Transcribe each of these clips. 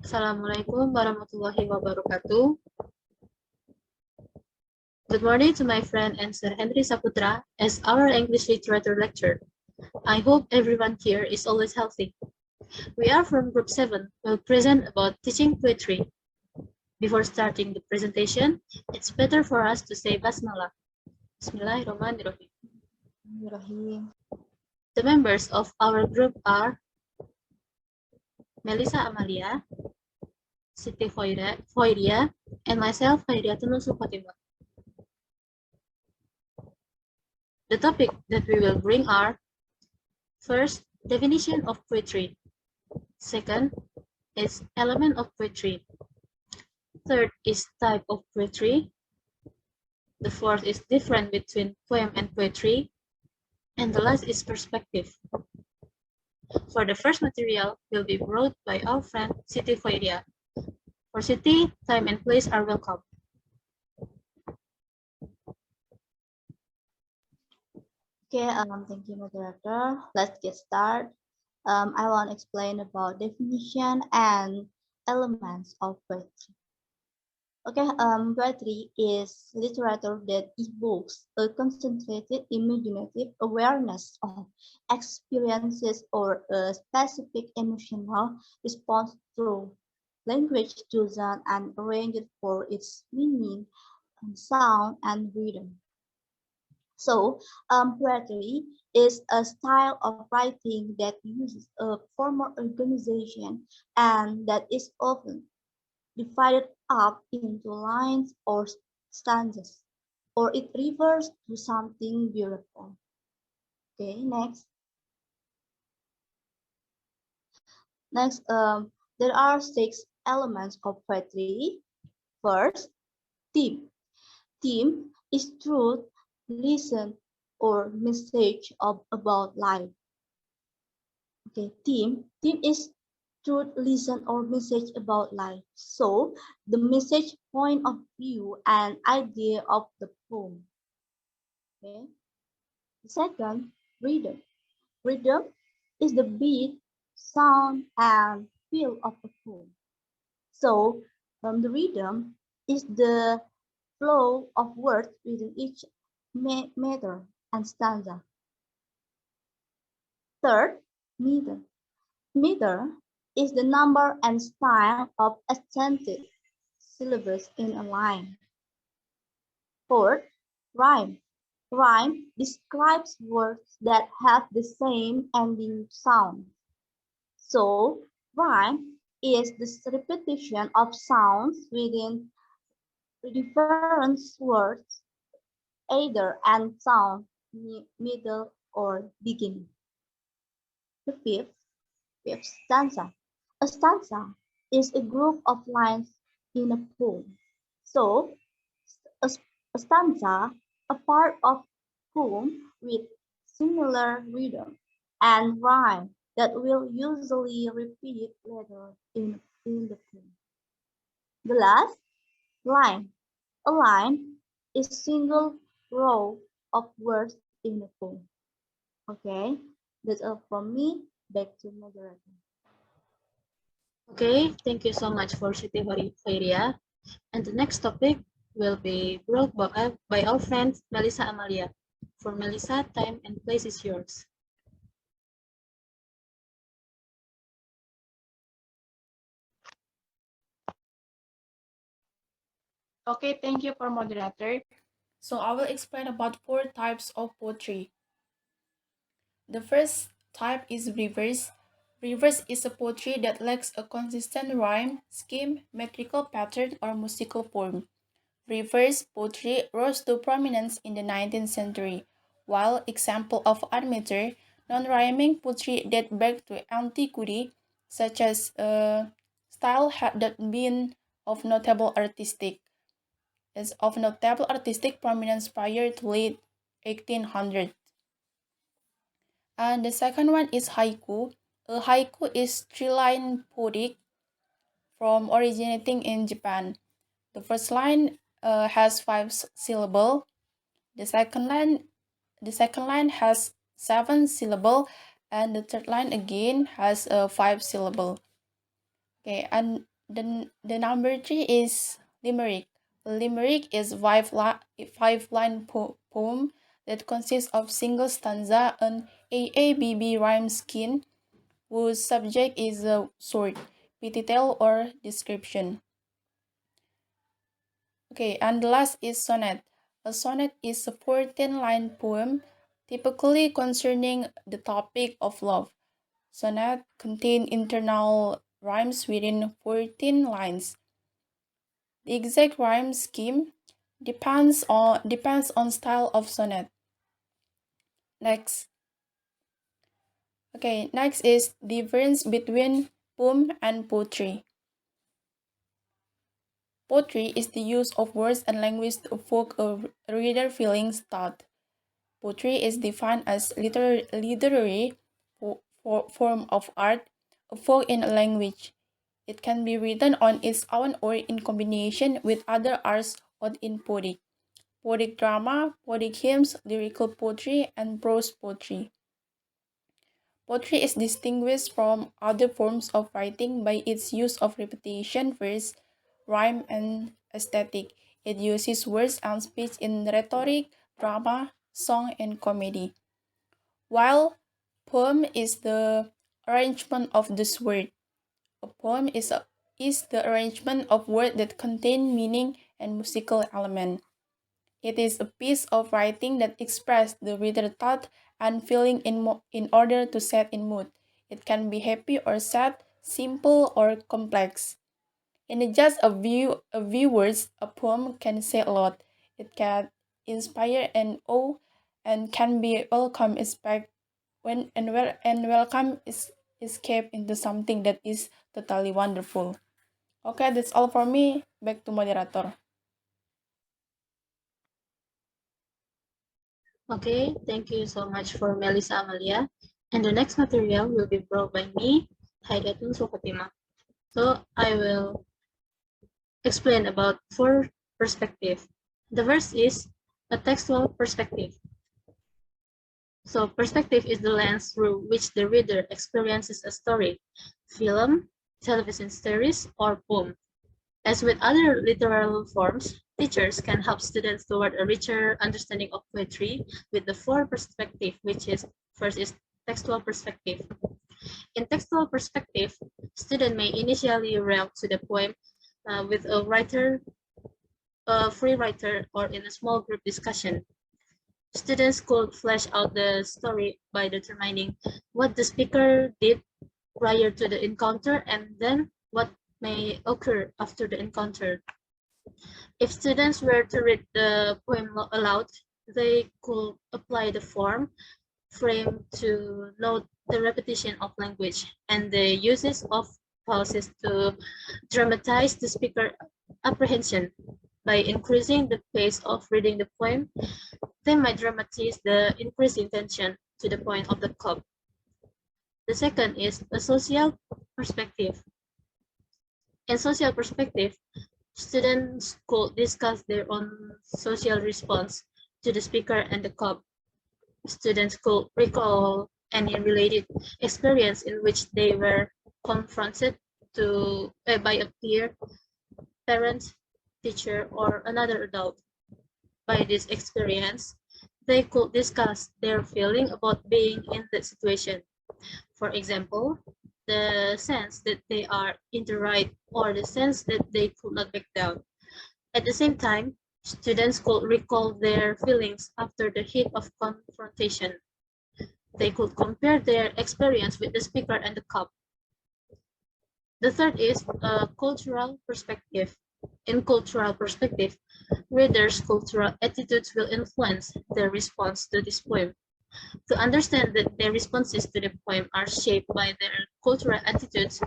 Assalamu'alaikum warahmatullahi wabarakatuh. Good morning to my friend and Sir Hendri Saputra as our English literature lecturer. I hope everyone here is always healthy. We are from Group 7, will present about teaching poetry. Before starting the presentation, it's better for us to say Basmalah. Bismillahirrahmanirrahim. The members of our group are Melissa Amalia, Siti Choiriah, and myself, Khairiyyatun Khatimah. The topic that we will bring are: first, definition of poetry. Second is element of poetry. Third is type of poetry. The fourth is difference between poem and poetry. And the last is perspective. For the first material will be brought by our friend Siti Choiriah. For Siti, time and place are welcome. Okay, thank you, moderator. Let's get started. I want to explain about definition and elements of poetry. Okay, poetry is literature that evokes a concentrated imaginative awareness of experiences or a specific emotional response through language chosen and arranged for its meaning, sound, and rhythm. So, poetry is a style of writing that uses a formal organization and that is often divided up into lines or stanzas, or it refers to something beautiful. Okay, next. Next, there are 6 elements of poetry. First, theme. Theme is truth, lesson, or message about life. Okay, theme is truth, lesson, or message about life. So the message, point of view, and idea of the poem. Okay. Second, rhythm. Rhythm is the beat, sound, and feel of a poem. So the rhythm is the flow of words within each meter and stanza. Third, meter. Meter is the number and style of accented syllables in a line. Fourth, rhyme. Rhyme describes words that have the same ending sound. So, rhyme is the repetition of sounds within different words, either and sound, middle, or beginning. The fifth stanza. A stanza is a group of lines in a poem. So, a, a stanza, a part of poem with similar rhythm and rhyme that will usually repeat later in the poem. The last, line. A line is a single row of words in a poem. Okay, that's all from me. Back to moderator. Okay, thank you so much for Siti Choiriah. And the next topic will be brought by our friend Melissa Amalia. For Melissa, time and place is yours. Okay, thank you for moderator. So I will explain about 4 types of poetry. The first type is reverse. Reverse is a poetry that lacks a consistent rhyme, scheme, metrical pattern, or musical form. Reverse poetry rose to prominence in the 19th century, while examples of unmetered, non-rhyming poetry date back to antiquity, such as style had that been of notable artistic prominence prior to late 1800s. And the second one is haiku. A haiku is 3-line poetic from originating in Japan. The first line has 5 syllables. The second line has 7 syllables, and the third line again has 5 syllables. Okay, and The number 3 is limerick. A limerick is five-line poem that consists of single stanza, an AABB rhyme scheme whose subject is a short, pithy tale or description. Okay, and the last is sonnet. A sonnet is a 14-line poem typically concerning the topic of love. Sonnet contain internal rhymes within 14 lines. The exact rhyme scheme depends on style of sonnet. Next. Okay, next is difference between poem and poetry. Poetry is the use of words and language to evoke a reader feelings thought. Poetry is defined as literary form of art evoked in a language. It can be written on its own or in combination with other arts or in poetic drama, poetic hymns, lyrical poetry, and prose poetry. Poetry is distinguished from other forms of writing by its use of repetition, verse, rhyme, and aesthetic. It uses words and speech in rhetoric, drama, song, and comedy. While poem is the arrangement of this word. A poem is the arrangement of words that contain meaning and musical element. It is a piece of writing that expresses the reader's thought and feeling in order to set in mood. It can be happy or sad, simple or complex. In just a few words, a poem can say a lot. It can inspire and awe, and can be welcome welcome is escape into something that is totally wonderful. Okay, that's all for me. Back to moderator. Okay, thank you so much for Melissa Amalia. And the next material will be brought by me, Khairiyyatun Khatimah. So I will explain about four perspectives. The first is a textual perspective. So perspective is the lens through which the reader experiences a story, film, television series, or poem. As with other literary forms, teachers can help students toward a richer understanding of poetry with the four perspectives, which is first is textual perspective. In textual perspective, student may initially react to the poem with a writer, a free writer, or in a small group discussion. Students could flesh out the story by determining what the speaker did prior to the encounter and then what may occur after the encounter. If students were to read the poem aloud, they could apply the form frame to note the repetition of language and the uses of pauses to dramatize the speaker apprehension. By increasing the pace of reading the poem, they might dramatize the increasing tension to the point of the cup. The second is a social perspective. In social perspective, students could discuss their own social response to the speaker and the cup. Students could recall any related experience in which they were confronted by a peer, parent, teacher, or another adult. By this experience, they could discuss their feeling about being in that situation. For example, the sense that they are in the right or the sense that they could not back down. At the same time, students could recall their feelings after the heat of confrontation. They could compare their experience with the speaker and the cup. The third is a cultural perspective. In cultural perspective, readers' cultural attitudes will influence their response to this poem. To understand that their responses to the poem are shaped by their cultural attitudes,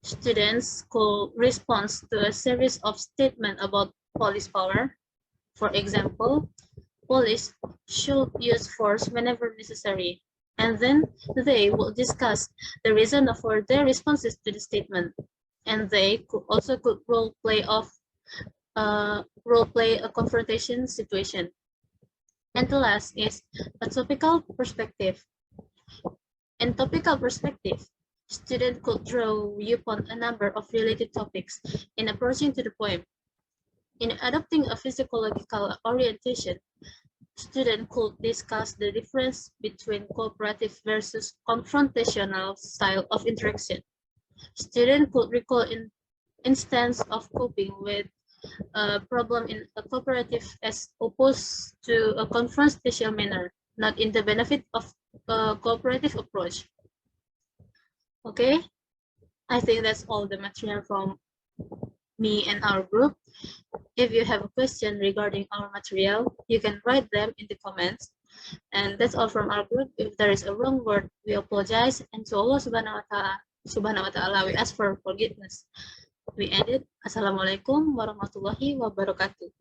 students could respond to a series of statements about police power. For example, police should use force whenever necessary, and then they will discuss the reason for their responses to the statement. And they could also role play a confrontation situation. And the last is a topical perspective. In topical perspective, Students could draw upon a number of related topics in approaching to the poem. In adopting a physiological orientation, students could discuss the difference between cooperative versus confrontational style of interaction. Students could recall an instance of coping with a problem in a cooperative as opposed to a confrontational manner, not in the benefit of a cooperative approach. Okay, I think that's all the material from me and our group. If you have a question regarding our material, you can write them in the comments. And that's all from our group. If there is a wrong word, we apologize. And to Allah subhanahu wa ta'ala, we ask for forgiveness. We ended. Assalamualaikum warahmatullahi wabarakatuh.